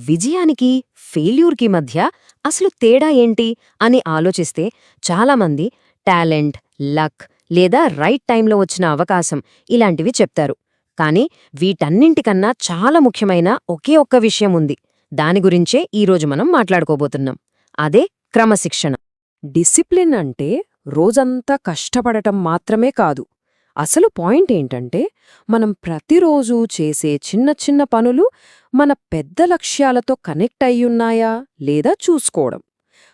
విజయానికి, ఫెయిల్యూర్కి మధ్య అసలు తేడా ఏంటి అని ఆలోచిస్తే చాలామంది టాలెంట్, లక్ లేదా రైట్ టైంలో వచ్చిన అవకాశం ఇలాంటివి చెప్తారు. కానీ వీటన్నింటికన్నా చాలా ముఖ్యమైన ఒకే ఒక్క విషయం ఉంది. దాని గురించే ఈరోజు మనం మాట్లాడుకోబోతున్నాం. అదే క్రమశిక్షణ. డిసిప్లిన్ అంటే రోజంతా కష్టపడటం మాత్రమే కాదు. అసలు పాయింట్ ఏంటంటే, మనం ప్రతిరోజూ చేసే చిన్న చిన్న పనులు మన పెద్ద లక్ష్యాలతో కనెక్ట్ అయ్యున్నాయా లేదా చూసుకోవడం.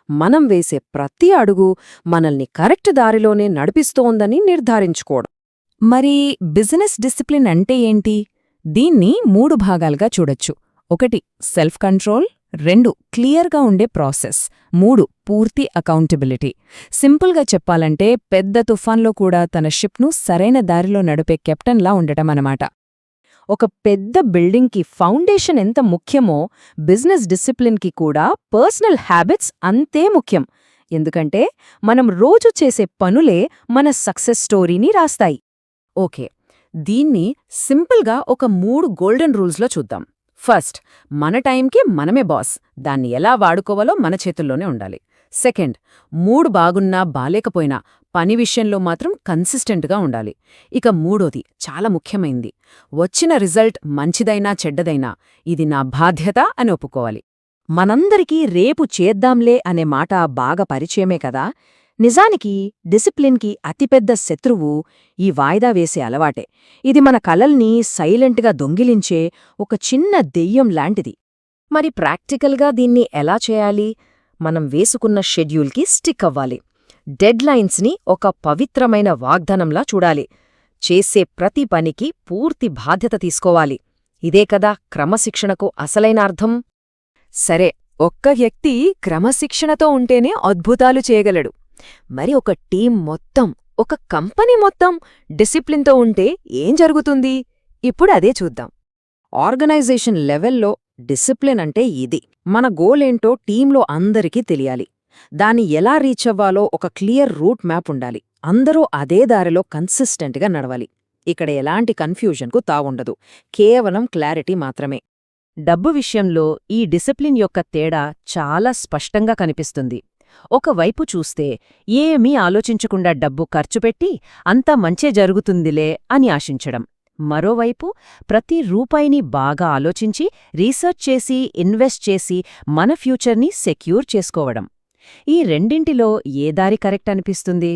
మనం వేసే ప్రతి అడుగు మనల్ని కరెక్ట్ దారిలోనే నడిపిస్తోందని నిర్ధారించుకోవడం. మరి బిజినెస్ డిసిప్లిన్ అంటే ఏంటి? దీన్ని 3 భాగాలుగా చూడొచ్చు. 1 సెల్ఫ్ కంట్రోల్, 2 క్లియర్గా ఉండే ప్రాసెస్, 3 పూర్తి అకౌంటబిలిటీ. సింపుల్గా చెప్పాలంటే పెద్ద తుఫాన్లో కూడా తన షిప్ను సరైన దారిలో నడిపే కెప్టెన్లా ఉండటం అన్నమాట. ఒక పెద్ద బిల్డింగ్కి ఫౌండేషన్ ఎంత ముఖ్యమో, బిజినెస్ డిసిప్లిన్కి కూడా పర్సనల్ హ్యాబిట్స్ అంతే ముఖ్యం. ఎందుకంటే మనం రోజు చేసే పనులే మన సక్సెస్ స్టోరీని రాస్తాయి. ఓకే, దీన్ని సింపుల్గా ఒక 3 గోల్డెన్ రూల్స్లో చూద్దాం. ఫస్ట్, మన టైంకి మనమే బాస్. దాన్ని ఎలా వాడుకోవాలో మన చేతుల్లోనే ఉండాలి. సెకండ్, మూడ్ బాగున్నా బాలేకపోయినా పని విషయంలో మాత్రం కన్సిస్టెంట్గా ఉండాలి. ఇక మూడోది చాలా ముఖ్యమైంది, వచ్చిన రిజల్ట్ మంచిదైనా చెడ్డదైనా ఇది నా బాధ్యత అని ఒప్పుకోవాలి. మనందరికీ రేపు చేద్దాంలే అనే మాట బాగా పరిచయమే కదా. నిజానికి డిసిప్లిన్కి అతిపెద్ద శత్రువు ఈ వాయిదా వేసే అలవాటే. ఇది మన కలల్ని సైలెంట్గా దొంగిలించే ఒక చిన్న దెయ్యం లాంటిది. మరి ప్రాక్టికల్గా దీన్ని ఎలా చేయాలి? మనం వేసుకున్న షెడ్యూల్కి స్టిక్ అవ్వాలి. డెడ్ లైన్స్ని ఒక పవిత్రమైన వాగ్దానంలా చూడాలి. చేసే ప్రతి పనికి పూర్తి బాధ్యత తీసుకోవాలి. ఇదే కదా క్రమశిక్షణకు అసలైన అర్థం. సరే, ఒక్క వ్యక్తి క్రమశిక్షణతో ఉంటేనే అద్భుతాలు చేయగలడు. మరి ఒక టీం మొత్తం, ఒక కంపెనీ మొత్తం డిసిప్లిన్తో ఉంటే ఏం జరుగుతుంది? ఇప్పుడు అదే చూద్దాం. ఆర్గనైజేషన్ లెవెల్లో డిసిప్లిన్ అంటే ఇది. మన గోలేంటో టీంలో అందరికీ తెలియాలి. దాన్ని ఎలా రీచ్ అవ్వాలో ఒక క్లియర్ రూట్ మ్యాప్ ఉండాలి. అందరూ అదే దారిలో కన్సిస్టెంట్గా నడవాలి. ఇక్కడ ఎలాంటి కన్ఫ్యూజన్కు తావుండదు, కేవలం క్లారిటీ మాత్రమే. డబ్బు విషయంలో ఈ డిసిప్లిన్ యొక్క తేడా చాలా స్పష్టంగా కనిపిస్తుంది. ఒకవైపు చూస్తే ఏమీ ఆలోచించకుండా డబ్బు ఖర్చుపెట్టి అంతా మంచే జరుగుతుందిలే అని ఆశించడం. మరోవైపు ప్రతి రూపాయిని బాగా ఆలోచించి రీసెర్చ్ చేసి ఇన్వెస్ట్ చేసి మన ఫ్యూచర్ని సెక్యూర్ చేసుకోవడం. ఈ రెండింటిలో ఏ దారి కరెక్ట్ అనిపిస్తుంది?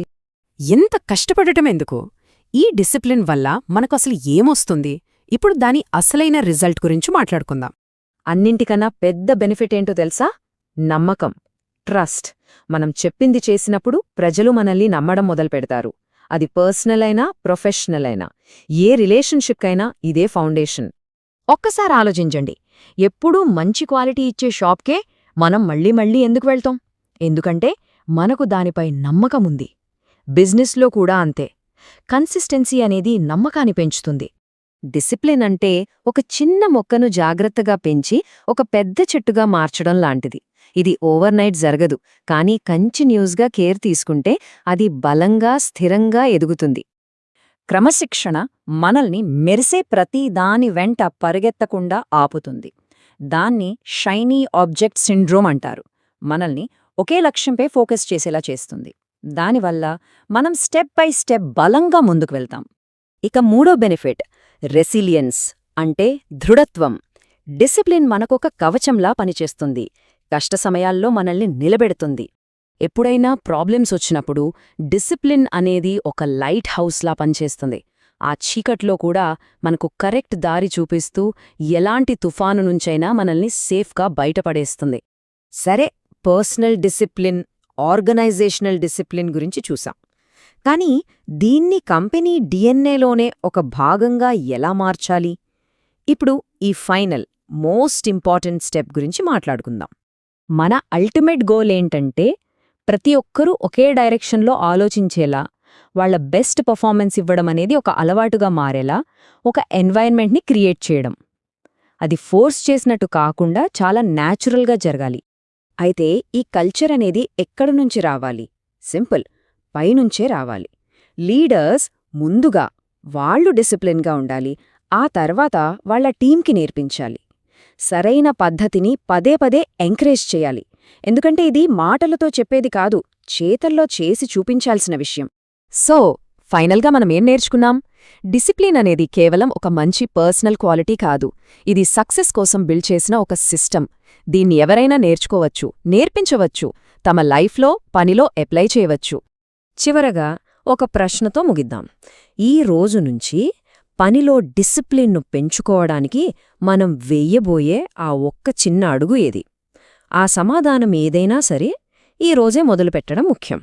ఎంత కష్టపడటమెందుకు? ఈ డిసిప్లిన్ వల్ల మనకసలు ఏమొస్తుంది? ఇప్పుడు దాని అసలైన రిజల్ట్ గురించి మాట్లాడుకుందాం. అన్నింటికన్నా పెద్ద బెనిఫిట్ ఏంటో తెలుసా? నమ్మకం, ట్రస్ట్. మనం చెప్పింది చేసినప్పుడు ప్రజలు మనల్ని నమ్మడం మొదలుపెడతారు. అది పర్సనల్ అయినా ప్రొఫెషనల్ అయినా, ఏ రిలేషన్షిప్కైనా ఇదే ఫౌండేషన్. ఒక్కసారి ఆలోచించండి, ఎప్పుడూ మంచి క్వాలిటీ ఇచ్చే షాప్కే మనం మళ్ళీ మళ్ళీ ఎందుకు వెళ్తాం? ఎందుకంటే మనకు దానిపై నమ్మకముంది. బిజినెస్లో కూడా అంతే. కన్సిస్టెన్సీ అనేది నమ్మకాన్ని పెంచుతుంది. డిసిప్లిన్ అంటే ఒక చిన్న మొక్కను జాగ్రత్తగా పెంచి ఒక పెద్ద చెట్టుగా మార్చడం లాంటిది. ఇది ఓవర్నైట్ జరగదు, కానీ కంటిన్యూస్గా కేర్ తీసుకుంటే అది బలంగా, స్థిరంగా ఎదుగుతుంది. క్రమశిక్షణ మనల్ని మెరిసే ప్రతి దాని వెంట పరిగెత్తకుండా ఆపుతుంది. దాన్ని షైనీ ఆబ్జెక్ట్ సిండ్రోమ్ అంటారు. మనల్ని ఒకే లక్ష్యంపై ఫోకస్ చేసేలా చేస్తుంది. దానివల్ల మనం స్టెప్ బై స్టెప్ బలంగా ముందుకు వెళ్తాం. ఇక మూడో బెనిఫిట్, రెసిలియన్స్ అంటే దృఢత్వం. డిసిప్లిన్ మనకొక కవచంలా పనిచేస్తుంది. కష్ట సమయాల్లో మనల్ని నిలబెడుతుంది. ఎప్పుడైనా ప్రాబ్లమ్స్ వచ్చినప్పుడు డిసిప్లిన్ అనేది ఒక లైట్ హౌస్లా పనిచేస్తుంది. ఆ చీకట్లో కూడా మనకు కరెక్ట్ దారి చూపిస్తూ ఎలాంటి తుఫాను నుంచైనా మనల్ని సేఫ్గా బయటపడేస్తుంది. సరే, పర్సనల్ డిసిప్లిన్, ఆర్గనైజేషనల్ డిసిప్లిన్ గురించి చూసాం. కానీ దీన్ని కంపెనీ డిఎన్ఏలోనే ఒక భాగంగా ఎలా మార్చాలి? ఇప్పుడు ఈ ఫైనల్, మోస్ట్ ఇంపార్టెంట్ స్టెప్ గురించి మాట్లాడుకుందాం. మన అల్టిమేట్ గోల్ ఏంటంటే ప్రతి ఒక్కరూ ఒకే డైరెక్షన్లో ఆలోచించేలా, వాళ్ల బెస్ట్ పర్ఫార్మెన్స్ ఇవ్వడం అనేది ఒక అలవాటుగా మారేలా ఒక ఎన్వైర్న్మెంట్ని క్రియేట్ చేయడం. అది ఫోర్స్ చేసినట్టు కాకుండా చాలా న్యాచురల్గా జరగాలి. అయితే ఈ కల్చర్ అనేది ఎక్కడి నుంచి రావాలి? సింపుల్, పైనుంచే రావాలి. లీడర్స్ ముందుగా వాళ్ళు డిసిప్లిన్గా ఉండాలి, ఆ తర్వాత వాళ్ల టీంకి నేర్పించాలి. సరైన పద్ధతిని పదే పదే ఎంకరేజ్ చేయాలి. ఎందుకంటే ఇది మాటలతో చెప్పేది కాదు, చేతల్లో చేసి చూపించాల్సిన విషయం. సో ఫైనల్గా మనమేం నేర్చుకున్నాం? డిసిప్లిన్ అనేది కేవలం ఒక మంచి పర్సనల్ క్వాలిటీ కాదు, ఇది సక్సెస్ కోసం బిల్డ్ చేసిన ఒక సిస్టమ్. దీన్ని ఎవరైనా నేర్చుకోవచ్చు, నేర్పించవచ్చు, తమ లైఫ్లో పనిలో అప్లై చేయవచ్చు. చివరగా ఒక ప్రశ్నతో ముగిద్దాం. ఈ రోజు నుంచి పనిలో డిసిప్లిన్ను పెంచుకోవడానికి మనం వెయ్యబోయే ఆ ఒక్క చిన్న అడుగు ఏది? ఆ సమాధానం ఏదైనా సరే ఈ రోజే మొదలుపెట్టడం ముఖ్యం.